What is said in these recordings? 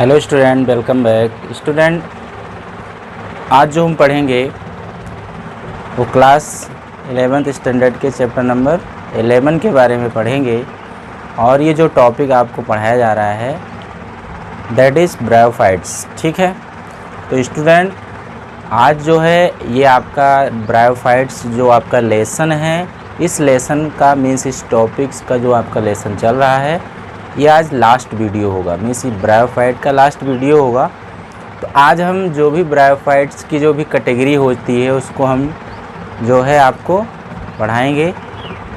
Hello student, welcome back. Student, आज जो हम पढ़ेंगे वो क्लास 11th स्टैंडर्ड के चैप्टर नंबर 11 के बारे में पढ़ेंगे। और ये जो टॉपिक आपको पढ़ाया जा रहा है दैट इज़ ब्रायोफाइट्स। ठीक है, तो स्टूडेंट आज जो है ये आपका ब्रायोफाइट्स जो आपका लेसन है, इस लेसन का मीन्स इस टॉपिक्स का जो आपका लेसन चल रहा है ये आज लास्ट वीडियो होगा, मीन्स ब्रायोफाइट का लास्ट वीडियो होगा। तो आज हम जो भी ब्रायोफाइट्स की जो भी कैटेगरी होती है उसको हम जो है आपको पढ़ाएंगे।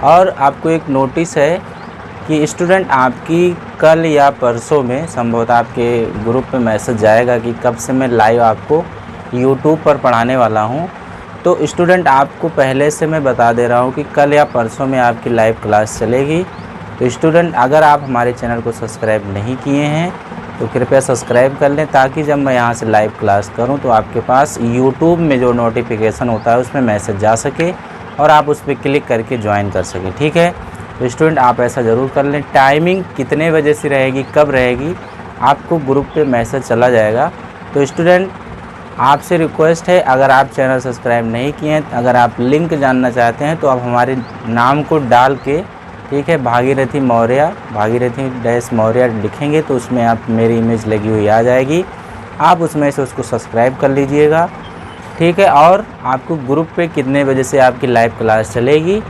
और आपको एक नोटिस है कि स्टूडेंट आपकी कल या परसों में संभवतः आपके ग्रुप पे मैसेज जाएगा कि कब से मैं लाइव आपको यूट्यूब पर पढ़ाने वाला हूँ। तो स्टूडेंट आपको पहले से मैं बता दे रहा हूँ कि कल या परसों में आपकी लाइव क्लास चलेगी। तो स्टूडेंट अगर आप हमारे चैनल को सब्सक्राइब नहीं किए हैं तो कृपया सब्सक्राइब कर लें, ताकि जब मैं यहाँ से लाइव क्लास करूँ तो आपके पास यूट्यूब में जो नोटिफिकेशन होता है उसमें मैसेज जा सके और आप उस पर क्लिक करके ज्वाइन कर सकें। ठीक है, तो स्टूडेंट आप ऐसा ज़रूर कर लें। टाइमिंग कितने बजे से रहेगी, कब रहेगी, आपको ग्रुप पे मैसेज चला जाएगा। तो स्टूडेंट आपसे रिक्वेस्ट है, अगर आप चैनल सब्सक्राइब नहीं किए हैं, अगर आप लिंक जानना चाहते हैं तो आप हमारे नाम को डाल के, ठीक है, भागीरथी मौर्य लिखेंगे तो उसमें आप मेरी इमेज लगी हुई आ जाएगी, आप उसमें से उसको सब्सक्राइब कर लीजिएगा। ठीक है, और आपको ग्रुप पे कितने बजे से आपकी लाइव क्लास चलेगी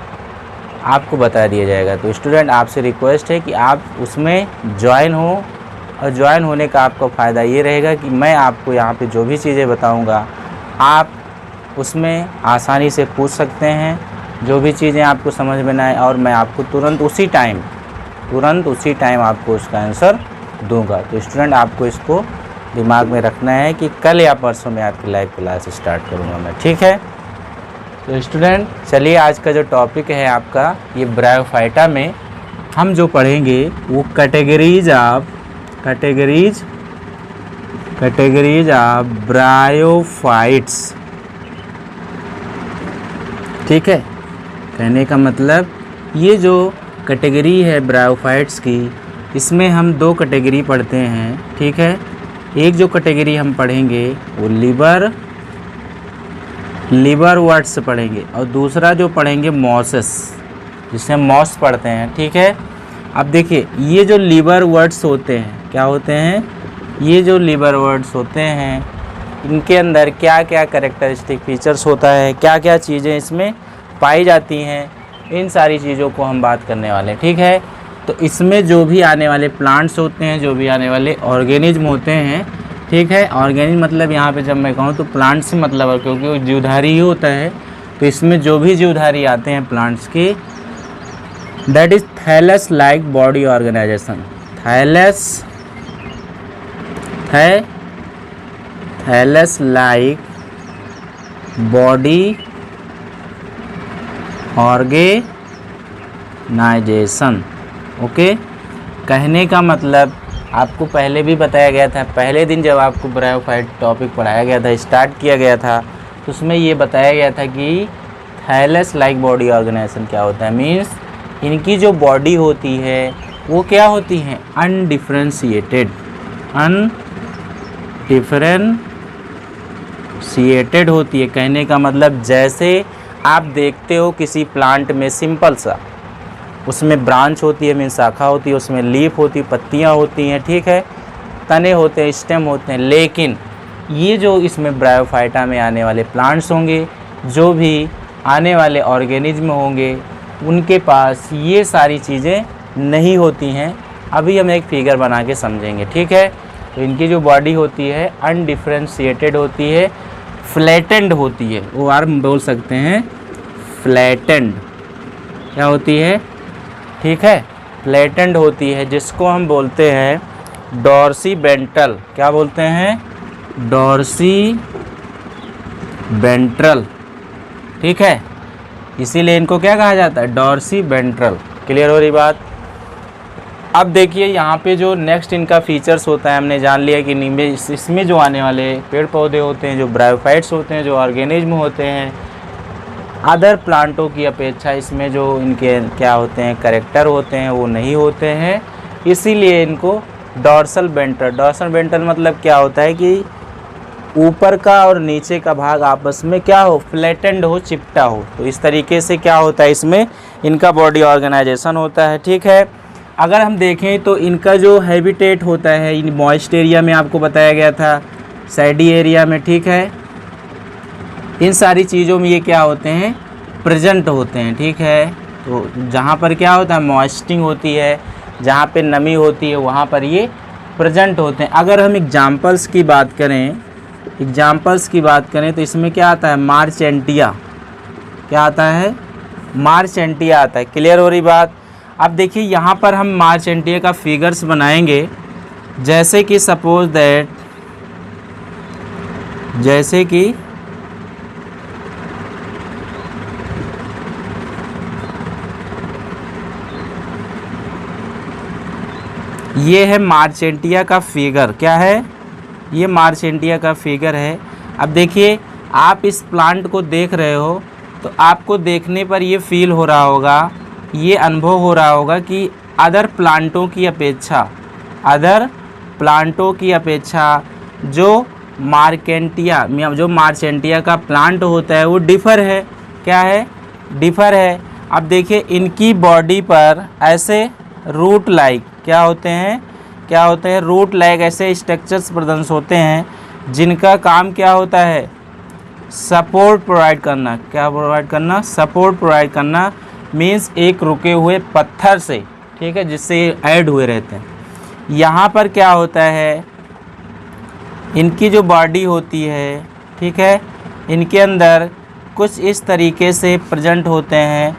आपको बता दिया जाएगा। तो स्टूडेंट आपसे रिक्वेस्ट है कि आप उसमें ज्वाइन हो, और ज्वाइन होने का आपको फ़ायदा ये रहेगा कि मैं आपको यहाँ पे जो भी चीज़ें बताऊँगा आप उसमें आसानी से पूछ सकते हैं, जो भी चीज़ें आपको समझ में ना आए, और मैं आपको तुरंत उसी टाइम आपको उसका आंसर दूंगा। तो स्टूडेंट आपको इसको दिमाग में रखना है कि कल या परसों में आपकी लाइव क्लास स्टार्ट करूंगा मैं। ठीक है, तो स्टूडेंट चलिए आज का जो टॉपिक है आपका ये ब्रायोफाइटा में हम जो पढ़ेंगे वो कैटेगरीज ऑफ ब्रायोफाइट्स। ठीक है, कहने का मतलब ये जो कैटेगरी है ब्रायोफाइट्स की, इसमें हम दो कैटेगरी पढ़ते हैं। ठीक है, एक जो कैटेगरी हम पढ़ेंगे वो लिवर वर्ड्स पढ़ेंगे, और दूसरा जो पढ़ेंगे मॉसेस, जिसे हम मॉस पढ़ते हैं। ठीक है, अब देखिए ये जो लिवर वर्ड्स होते हैं क्या होते हैं, ये जो लिवर वर्ड्स होते हैं इनके अंदर क्या क्या कैरेक्टरिस्टिक फीचर्स होता है, क्या क्या चीज़ें इसमें पाई जाती हैं, इन सारी चीज़ों को हम बात करने वाले हैं। ठीक है, तो इसमें जो भी आने वाले प्लांट्स होते हैं, जो भी आने वाले ऑर्गेनिज्म होते हैं, ठीक है, ऑर्गेनिज्म मतलब यहाँ पे जब मैं कहूँ तो प्लांट से मतलब है, क्योंकि वो जीवधारी ही होता है। तो इसमें जो भी जीवधारी आते हैं प्लांट्स के, that is thallus like body organisation. Thallus like body organisation. Okay, कहने का मतलब आपको पहले भी बताया गया था, पहले दिन जब आपको ब्रायोफाइट टॉपिक पढ़ाया गया था, स्टार्ट किया गया था, तो उसमें ये बताया गया था कि थैलस लाइक बॉडी ऑर्गेनाइजेशन क्या होता है। मीन्स इनकी जो बॉडी होती है वो क्या होती है, अनडिफरेंशिएटेड होती है। कहने का मतलब जैसे आप देखते हो किसी प्लांट में सिंपल सा, उसमें ब्रांच होती है, मीन शाखा होती है, उसमें लीफ होती है, पत्तियां होती हैं, ठीक है, तने होते हैं, स्टेम होते हैं। लेकिन ये जो इसमें ब्रायोफाइटा में आने वाले प्लांट्स होंगे, जो भी आने वाले ऑर्गेनिज्म होंगे, उनके पास ये सारी चीज़ें नहीं होती हैं। अभी हम एक फिगर बना के समझेंगे। ठीक है, तो इनकी जो बॉडी होती है अनडिफरेंशिएटेड होती है, फ्लैटेंड होती है, वो आर्म बोल सकते हैं फ्लैटेंड क्या होती है, ठीक है, फ्लैटेंड होती है, जिसको हम बोलते हैं डॉर्सीवेंट्रल। क्या बोलते हैं, डॉर्सीवेंट्रल। ठीक है, इसीलिए इनको क्या कहा जाता है, डॉर्सीवेंट्रल। क्लियर हो रही बात। अब देखिए यहाँ पे जो नेक्स्ट इनका फीचर्स होता है, हमने जान लिया कि इसमें जो आने वाले पेड़ पौधे होते हैं, जो ब्रायोफाइट्स होते हैं, जो ऑर्गेनिज्म होते हैं, अदर प्लांटों की अपेक्षा इसमें जो इनके क्या होते हैं, कैरेक्टर होते हैं, वो नहीं होते हैं। इसीलिए इनको डॉर्सल वेंट्रल। डॉर्सल वेंट्रल मतलब क्या होता है कि ऊपर का और नीचे का भाग आपस में क्या हो, फ्लैटेंड हो, चिपटा हो। तो इस तरीके से क्या होता है, इसमें इनका बॉडी ऑर्गेनाइजेशन होता है। ठीक है, अगर हम देखें तो इनका जो हैबिटेट होता है इन मॉइस्ट एरिया में, आपको बताया गया था, सैडी एरिया में। ठीक है, इन सारी चीज़ों में ये क्या होते हैं, प्रेजेंट होते हैं। ठीक है, तो जहाँ पर क्या होता है, मॉइस्टिंग होती है, जहाँ पे नमी होती है, वहाँ पर ये प्रेजेंट होते हैं। अगर हम एग्जाम्पल्स की बात करें, तो इसमें क्या आता है, मार्चेंटिया। क्या आता है, मार्चेंटिया आता है। क्लियर हो रही बात। अब देखिए यहाँ पर हम मार्चेंटिया का फिगर्स बनाएंगे, जैसे कि सपोज दैट, जैसे कि ये है मार्चेंटिया का फिगर। क्या है, ये मार्चेंटिया का फिगर है। अब देखिए आप इस प्लांट को देख रहे हो, तो आपको देखने पर ये फील हो रहा होगा, ये अनुभव हो रहा होगा कि अदर प्लांटों की अपेक्षा जो मार्चेंटिया का प्लांट होता है वो डिफ़र है। क्या है, डिफ़र है। अब देखिए इनकी बॉडी पर ऐसे रूट लाइक क्या होते हैं, रूट लाइक ऐसे स्ट्रक्चर्स प्रदर्शित होते हैं, जिनका काम क्या होता है, सपोर्ट प्रोवाइड करना। क्या प्रोवाइड करना, सपोर्ट प्रोवाइड करना। मीन्स एक रुके हुए पत्थर से, ठीक है, जिससे ऐड हुए रहते हैं। यहाँ पर क्या होता है, इनकी जो बॉडी होती है, ठीक है, इनके अंदर कुछ इस तरीके से प्रेजेंट होते हैं,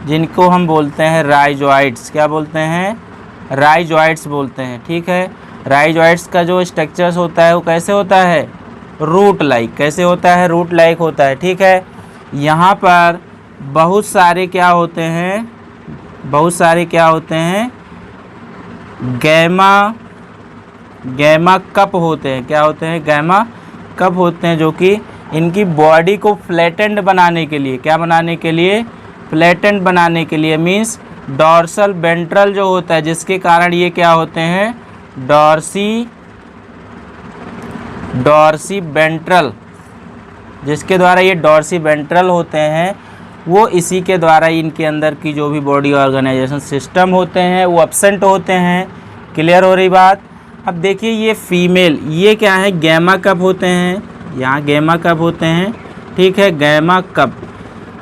जिनको हम बोलते हैं राइजोइड्स। क्या बोलते हैं, राइजोइड्स बोलते हैं। ठीक है, राइजोइड्स का जो स्ट्रक्चर्स होता है वो कैसे होता है, रूट लाइक। कैसे होता है, रूट लाइक होता है। ठीक है, यहाँ पर बहुत सारे क्या होते हैं, गैमा कप होते हैं। क्या होते हैं, गैमा कप होते हैं, जो कि इनकी बॉडी को फ्लैटेंड बनाने के लिए, क्या बनाने के लिए, फ्लैटेंड बनाने के लिए। मीन्स डॉर्सल वेंट्रल जो होता है, जिसके कारण ये क्या होते हैं, डॉर्सी वेंट्रल, जिसके द्वारा ये डॉर्सी वेंट्रल होते हैं, वो इसी के द्वारा इनके अंदर की जो भी बॉडी ऑर्गेनाइजेशन सिस्टम होते हैं वो एब्सेंट होते हैं। क्लियर हो रही बात। अब देखिए ये फीमेल, ये क्या है, गैमा कप होते हैं, यहाँ गैमा कप होते हैं। ठीक है, गैमा कप।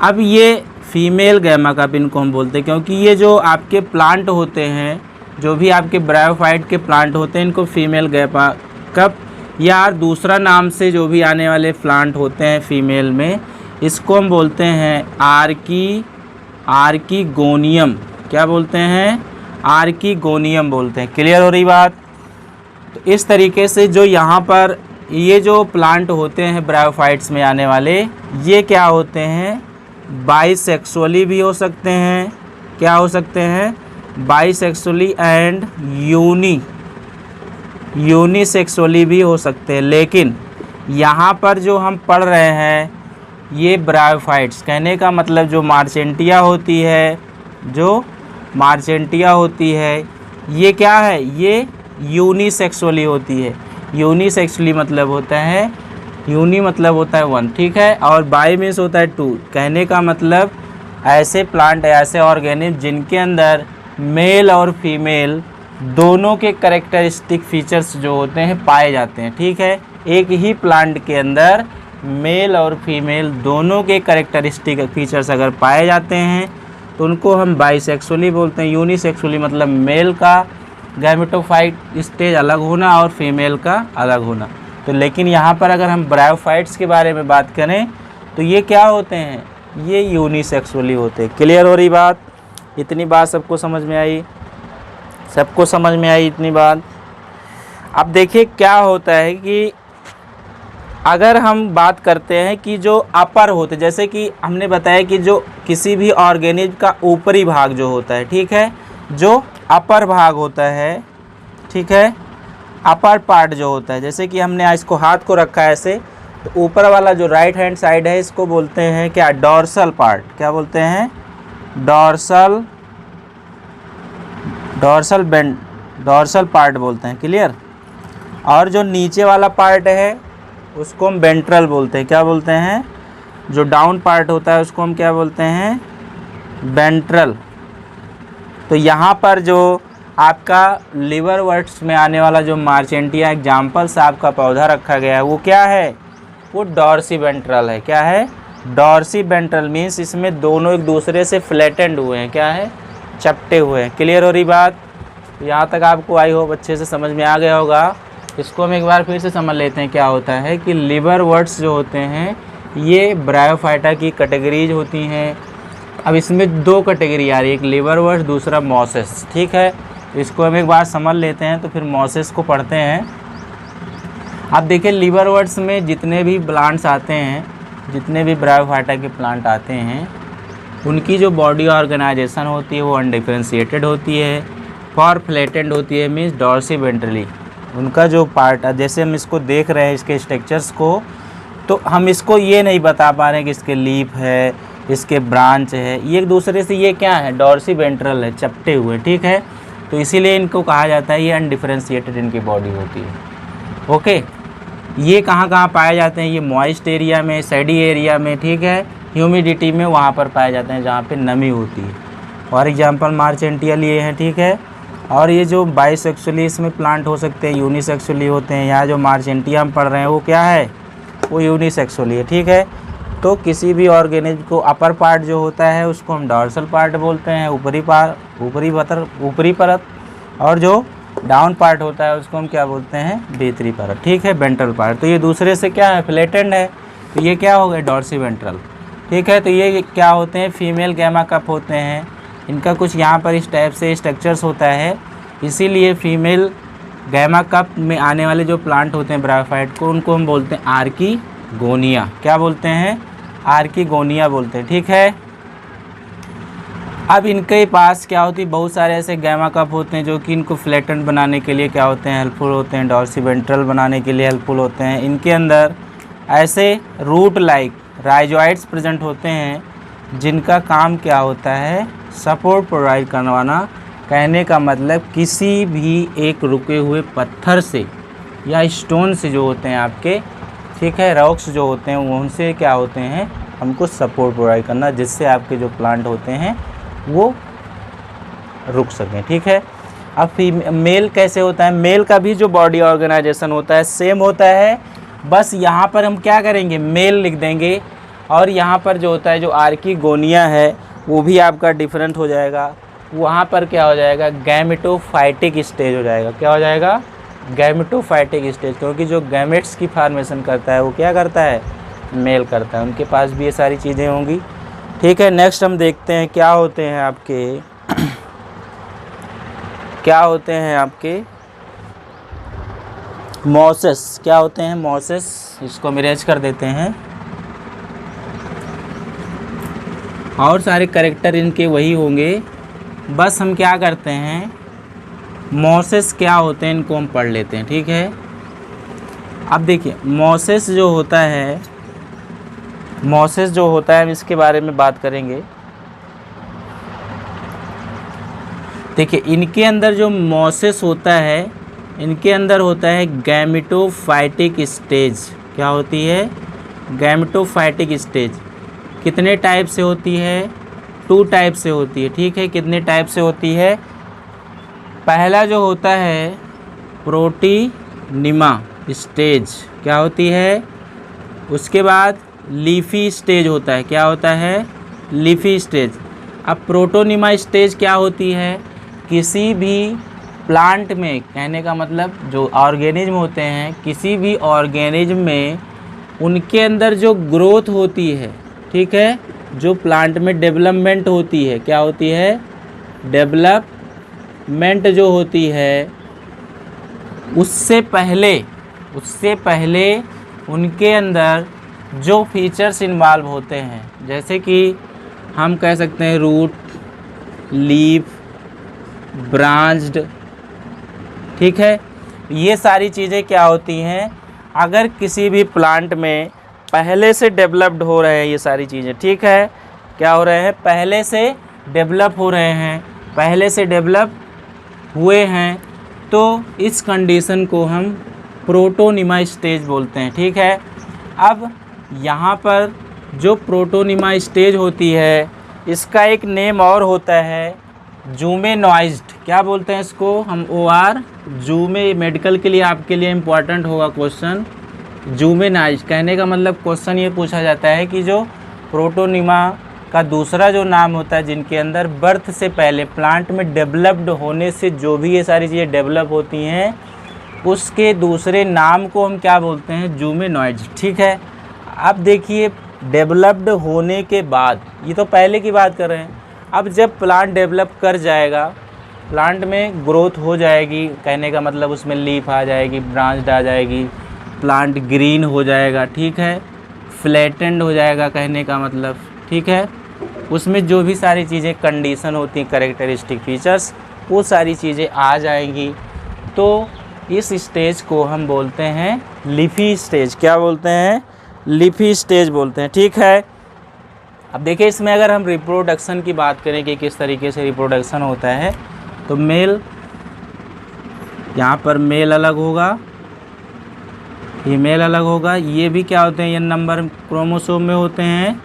अब ये फीमेल गैमा कप इनको हम बोलते हैं, क्योंकि ये जो आपके प्लांट होते हैं, जो भी आपके ब्रायोफाइट के प्लांट होते हैं, इनको फीमेल गैमा कप या दूसरा नाम से जो भी आने वाले प्लांट होते हैं फीमेल में, इसको हम बोलते हैं आर्कीगोनियम। क्या बोलते हैं, आर्कीगोनियम बोलते हैं। क्लियर हो रही बात। तो इस तरीके से जो यहाँ पर ये जो प्लांट होते हैं ब्रायोफाइट्स में आने वाले, ये क्या होते हैं, बाइसेक्सुअली भी हो सकते हैं। क्या हो सकते हैं, बाइसेक्सुअली एंड यूनिसेक्सुअली भी हो सकते हैं। लेकिन यहाँ पर जो हम पढ़ रहे हैं ये ब्रायोफाइट्स, कहने का मतलब जो मार्चेंटिया होती है, ये क्या है, ये यूनिसेक्सुअली होती है। यूनिसेक्सुअली मतलब होता है, यूनी मतलब होता है वन, ठीक है, और बाई मीन्स होता है टू। कहने का मतलब ऐसे प्लांट, ऐसे ऑर्गेनिज्म जिनके अंदर मेल और फीमेल दोनों के कैरेक्टरिस्टिक फीचर्स जो होते हैं पाए जाते हैं। ठीक है, एक ही प्लांट के अंदर मेल और फीमेल दोनों के कैरेक्टरिस्टिक फीचर्स अगर पाए जाते हैं तो उनको हम बाइसेक्सुअली बोलते हैं। यूनिसेक्सुअली मतलब मेल का गैमेटोफाइट स्टेज अलग होना और फीमेल का अलग होना। तो लेकिन यहाँ पर अगर हम ब्रायोफाइट्स के बारे में बात करें तो ये क्या होते हैं, ये यूनिसेक्सुअली होते हैं। क्लियर हो रही बात। इतनी बात सबको समझ में आई, इतनी बात। अब देखिए क्या होता है कि अगर हम बात करते हैं कि जो अपर होते, जैसे कि हमने बताया कि जो किसी भी ऑर्गेनिज्म का ऊपरी भाग जो होता है, ठीक है, जो अपर भाग होता है, ठीक है, अपर पार्ट जो होता है, जैसे कि हमने इसको हाथ को रखा है ऐसे, तो ऊपर वाला जो राइट हैंड साइड है इसको बोलते हैं क्या, डॉर्सल पार्ट। क्या बोलते हैं, डॉर्सल पार्ट बोलते हैं, क्लियर। और जो नीचे वाला पार्ट है उसको हम वेंट्रल बोलते हैं, क्या बोलते हैं, जो डाउन पार्ट होता है उसको हम क्या बोलते हैं, वेंट्रल। तो यहाँ पर जो आपका लिवरवर्ट्स में आने वाला जो मार्चेंटिया एग्जाम्पल से आपका पौधा रखा गया है वो क्या है, वो डॉर्सी वेंट्रल है। क्या है, डॉर्सी वेंट्रल मीन्स इसमें दोनों एक दूसरे से फ्लैटेंड हुए हैं, क्या है, चपटे हुए हैं। क्लियर हो रही बात, यहाँ तक आपको आई होप अच्छे से समझ में आ गया होगा। इसको हम एक बार फिर से समझ लेते हैं। क्या होता है कि लिवरवर्ट्स जो होते हैं ये ब्रायोफाइटा की कैटेगरीज होती हैं। अब इसमें दो कैटेगरी आ रही है, एक लिवरवर्ट्स, दूसरा मॉसेस, ठीक है। इसको हम एक बार समझ लेते हैं तो फिर मॉसेस को पढ़ते हैं। अब देखिए लिवरवर्ट्स में जितने भी प्लांट्स आते हैं, जितने भी ब्रायोफाइटा के प्लांट आते हैं, उनकी जो बॉडी ऑर्गेनाइजेशन होती है वो अनडिफरेंशिएटेड होती है, फॉर फ्लैटेंड होती है, मीन्स डॉर्सी वेंट्रली। उनका जो पार्ट, जैसे हम इसको देख रहे हैं इसके स्ट्रक्चर्स को, तो हम इसको ये नहीं बता पा रहे हैं कि इसके लीफ है, इसके ब्रांच है, ये एक दूसरे से ये क्या है, डॉर्सी वेंट्रल है, चपटे हुए, ठीक है। तो इसीलिए इनको कहा जाता है ये अनडिफरेंशिएटेड इनकी बॉडी होती है। ओके, ये कहाँ कहाँ पाए जाते हैं, ये मॉइस्ट एरिया में, सैडी एरिया में, ठीक है, ह्यूमिडिटी में, वहाँ पर पाए जाते हैं जहाँ पे नमी होती है। फॉर एग्जांपल मार्चेंटिया लिए हैं, ठीक है। और ये जो बाइसेक्सुअली इसमें प्लांट हो सकते हैं, यूनिसेक्सुअली होते हैं। यहाँ जो मार्चेंटिया हम पढ़ रहे हैं वो क्या है, वो यूनिसेक्सुअली है, ठीक है। तो किसी भी ऑर्गेनिज्म को अपर पार्ट जो होता है उसको हम डॉर्सल पार्ट बोलते हैं, ऊपरी परत, और जो डाउन पार्ट होता है उसको हम क्या बोलते हैं, भीतरी परत, ठीक है, वेंट्रल पार्ट। तो ये दूसरे से क्या है, फ्लैटेंड है, तो ये क्या हो गए, डॉर्सी वेंट्रल, ठीक है। तो ये क्या होते हैं, फीमेल गैमा कप होते हैं। इनका कुछ यहाँ पर इस टाइप से स्ट्रक्चर्स होता है, इसीलिए फीमेल गैमा कप में आने वाले जो प्लांट होते हैं ब्रायोफाइट को, उनको हम बोलते हैं आर्किगोनिया। क्या बोलते हैं, आर्किगोनिया बोलते हैं, ठीक है। अब इनके पास क्या होती है, बहुत सारे ऐसे गैमा कप होते हैं जो कि इनको फ्लैटेंड बनाने के लिए क्या होते हैं, हेल्पफुल होते हैं, डॉर्सी वेंट्रल बनाने के लिए हेल्पफुल होते हैं। इनके अंदर ऐसे रूट लाइक राइजोइड्स प्रेजेंट होते हैं जिनका काम क्या होता है, सपोर्ट प्रोवाइड करवाना। कहने का मतलब किसी भी एक रुके हुए पत्थर से या स्टोन से जो होते हैं आपके, ठीक है, रॉक्स जो होते हैं उनसे क्या होते हैं, हमको सपोर्ट प्रोवाइड करना, जिससे आपके जो प्लांट होते हैं वो रुक सकें, ठीक है। अब मेल कैसे होता है, मेल का भी जो बॉडी ऑर्गेनाइजेशन होता है सेम होता है, बस यहाँ पर हम क्या करेंगे, मेल लिख देंगे। और यहाँ पर जो होता है, जो आर्किगोनिया है वो भी आपका डिफरेंट हो जाएगा। वहाँ पर क्या हो जाएगा, गैमेटोफाइटिक स्टेज हो जाएगा। क्या हो जाएगा, गैमेटोफाइटिक स्टेज, क्योंकि जो गैमेट्स की फॉर्मेशन करता है वो क्या करता है, मेल करता है। उनके पास भी ये सारी चीज़ें होंगी, ठीक है। नेक्स्ट हम देखते हैं क्या होते हैं आपके क्या होते हैं आपके मॉसेस। क्या होते हैं मॉसेस, इसको हम इरेज कर देते हैं। और सारे कैरेक्टर इनके वही होंगे, बस हम क्या करते हैं, मॉसेस क्या होते हैं इनको हम पढ़ लेते हैं, ठीक है। अब देखिए मॉसेस जो होता है, मॉसेस जो होता है हम इसके बारे में बात करेंगे। देखिए इनके अंदर जो मॉसेस होता है, इनके अंदर होता है गैमेटोफाइटिक स्टेज। क्या होती है, गैमेटोफाइटिक स्टेज। कितने टाइप से होती है, 2 टाइप से होती है, ठीक है। कितने टाइप से होती है, पहला जो होता है प्रोटीनिमा स्टेज, क्या होती है। उसके बाद लीफी स्टेज होता है, क्या होता है, लीफी स्टेज। अब प्रोटोनिमा स्टेज क्या होती है, किसी भी प्लांट में, कहने का मतलब जो ऑर्गेनिज्म होते हैं, किसी भी ऑर्गेनिज्म में उनके अंदर जो ग्रोथ होती है, ठीक है, जो प्लांट में डेवलपमेंट होती है, क्या होती है, डेवलपमेंट जो होती है, उससे पहले उनके अंदर जो फीचर्स इन्वॉल्व होते हैं, जैसे कि हम कह सकते हैं रूट, लीफ, ब्रांच्ड, ठीक है। ये सारी चीज़ें क्या होती हैं, अगर किसी भी प्लांट में पहले से डेवलप्ड हो रहे हैं ये सारी चीज़ें, ठीक है, क्या हो रहे हैं, पहले से डेवलप हो रहे हैं, पहले से डेवलप हुए हैं, तो इस कंडीशन को हम प्रोटोनिमा स्टेज बोलते हैं। ठीक है, अब यहाँ पर जो प्रोटोनिमा स्टेज होती है इसका एक नेम और होता है जूमेनॉइज्ड। क्या बोलते हैं इसको हम? OR जूमे। मेडिकल के लिए आपके लिए इम्पॉर्टेंट होगा क्वेश्चन। जूमेनाइज्ड कहने का मतलब क्वेश्चन ये पूछा जाता है कि जो प्रोटोनिमा का दूसरा जो नाम होता है, जिनके अंदर बर्थ से पहले प्लांट में डेवलप्ड होने से जो भी ये सारी चीज़ें डेवलप होती हैं, उसके दूसरे नाम को हम क्या बोलते हैं? जूमेनॉइड्स। ठीक है, अब देखिए डेवलप्ड होने के बाद, ये तो पहले की बात कर रहे हैं, अब जब प्लांट डेवलप कर जाएगा, प्लांट में ग्रोथ हो जाएगी, कहने का मतलब उसमें लीफ आ जाएगी, ब्रांच आ जाएगी, प्लांट ग्रीन हो जाएगा। ठीक है, फ्लैटेंड हो जाएगा कहने का मतलब। ठीक है, उसमें जो भी सारी चीज़ें कंडीशन होती हैं, कैरेक्टरिस्टिक फीचर्स, वो सारी चीज़ें आ जाएंगी। तो इस स्टेज को हम बोलते हैं लीफी स्टेज। क्या बोलते हैं? लीफी स्टेज बोलते हैं। ठीक है, अब देखिए इसमें अगर हम रिप्रोडक्शन की बात करें कि किस तरीके से रिप्रोडक्शन होता है, तो मेल, यहाँ पर मेल अलग होगा, फीमेल अलग होगा। ये भी क्या होते हैं? n नंबर क्रोमोसोम में होते हैं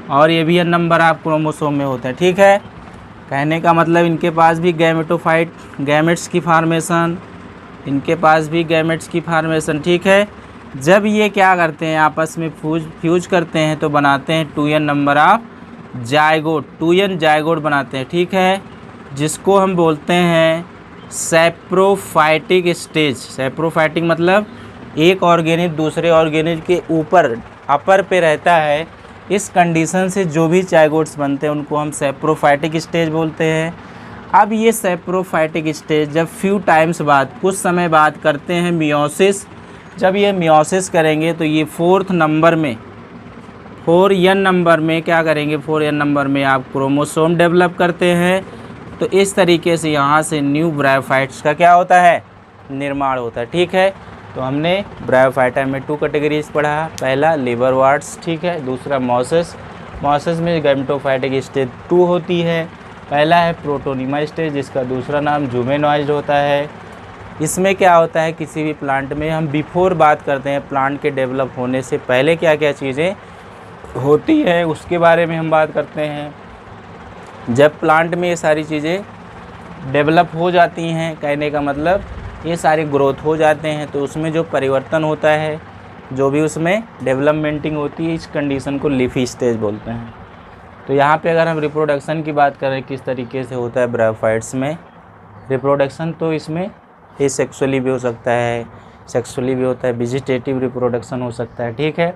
और ये भी n नंबर आप क्रोमोसोम में होते हैं। ठीक है, कहने का मतलब इनके पास भी गैमेटोफाइट, गैमेट्स की फार्मेशन, इनके पास भी गैमेट्स की फार्मेशन। ठीक है, जब ये क्या करते हैं? आपस में फ्यूज करते हैं तो बनाते हैं 2n number of zygote, 2n zygote बनाते हैं। ठीक है, जिसको हम बोलते हैं सैप्रोफाइटिक स्टेज। सैप्रोफाइटिक मतलब एक ऑर्गेनिज दूसरे ऑर्गेनिज के ऊपर, अपर पे रहता है। इस कंडीशन से जो भी जायगोट्स बनते हैं उनको हम सैप्रोफाइटिक स्टेज बोलते हैं। अब ये सैप्रोफाइटिक स्टेज जब फ्यू टाइम्स बाद, कुछ समय बाद करते हैं मियोसिस। जब ये मियोसिस करेंगे तो ये 4th नंबर में, 4n नंबर में क्या करेंगे? 4n नंबर में आप क्रोमोसोम डेवलप करते हैं। तो इस तरीके से यहाँ से न्यू ब्रायोफाइट्स का क्या होता है? निर्माण होता है। ठीक है, तो हमने ब्रायोफाइटा में 2 कैटेगरीज पढ़ा। पहला लिवरवर्ट्स, ठीक है, दूसरा मॉसेस। मॉसेस में गैमेटोफाइटिक स्टेज 2 होती है। पहला है प्रोटोनिमा स्टेज, जिसका दूसरा नाम जूमेनॉइज्ड होता है। इसमें क्या होता है? किसी भी प्लांट में हम बिफोर बात करते हैं, प्लांट के डेवलप होने से पहले क्या क्या चीज़ें होती है उसके बारे में हम बात करते हैं। जब प्लांट में ये सारी चीज़ें डेवलप हो जाती हैं, कहने का मतलब ये सारी ग्रोथ हो जाते हैं, तो उसमें जो परिवर्तन होता है, जो भी उसमें डेवलपमेंटिंग होती है, इस कंडीशन को लीफी स्टेज बोलते हैं। तो यहाँ पे अगर हम रिप्रोडक्शन की बात करें किस तरीके से होता है ब्रायोफाइट्स में रिप्रोडक्शन, तो इसमें एसेक्सुअली भी हो सकता है, सेक्सुअली भी होता है, वेजिटेटिव रिप्रोडक्शन हो सकता है। ठीक है,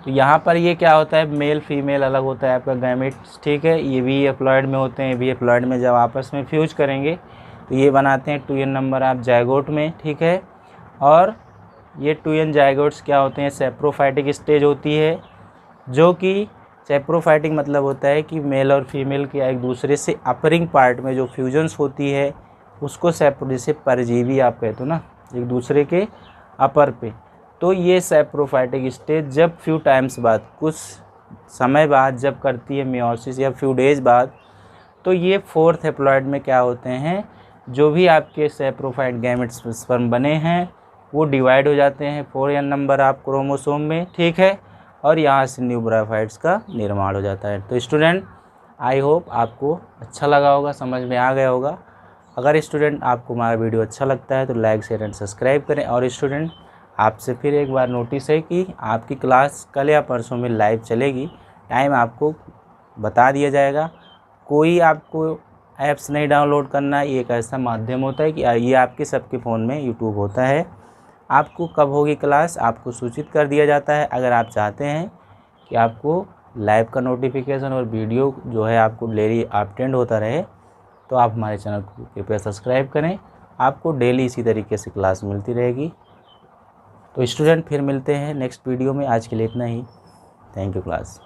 तो यहाँ पर ये क्या होता है? मेल फीमेल अलग होता है आपका गैमेट्स। ठीक है, ये भी एप्लॉयड में होते हैं, ये भी एप्लॉयड में जब आपस में फ्यूज करेंगे तो ये बनाते हैं 2n नंबर आप जायगोट में। ठीक है, और ये 2n जायगोट्स क्या होते हैं? सैप्रोफाइटिक स्टेज होती है, जो कि सैप्रोफाइटिक मतलब होता है कि मेल और फीमेल के एक दूसरे से अपरिंग पार्ट में जो फ्यूजन्स होती है उसको जैसे परजीवी आप कहते हो ना, एक दूसरे के अपर पे। तो ये सैप्रोफाइटिक स्टेज जब फ्यू टाइम्स बाद, कुछ समय बाद जब करती है मियोसिस या फ्यू डेज बाद, तो ये 4th हैप्लॉइड में क्या होते हैं? जो भी आपके सैप्रोफाइट गैमेट्स स्पर्म बने हैं वो डिवाइड हो जाते हैं 4n नंबर आप क्रोमोसोम में। ठीक है, और यहाँ से न्यू ब्रायोफाइट्स का निर्माण हो जाता है। तो स्टूडेंट, आई होप आपको अच्छा लगा होगा, समझ में आ गया होगा। अगर स्टूडेंट आपको हमारा वीडियो अच्छा लगता है तो लाइक शेयर एंड सब्सक्राइब करें। और स्टूडेंट, आपसे फिर एक बार नोटिस है कि आपकी क्लास कल या परसों में लाइव चलेगी, टाइम आपको बता दिया जाएगा। कोई आपको ऐप्स नहीं डाउनलोड करना, ये एक ऐसा माध्यम होता है कि ये आपके सबके फ़ोन में यूट्यूब होता है। आपको कब होगी क्लास आपको सूचित कर दिया जाता है। अगर आप चाहते हैं कि आपको लाइव का नोटिफिकेशन और वीडियो जो है आपको डेली अपडेट होता रहे, तो आप हमारे चैनल को कृपया सब्सक्राइब करें। आपको डेली इसी तरीके से क्लास मिलती रहेगी। तो स्टूडेंट, फिर मिलते हैं नेक्स्ट वीडियो में। आज के लिए इतना ही। Thank you class.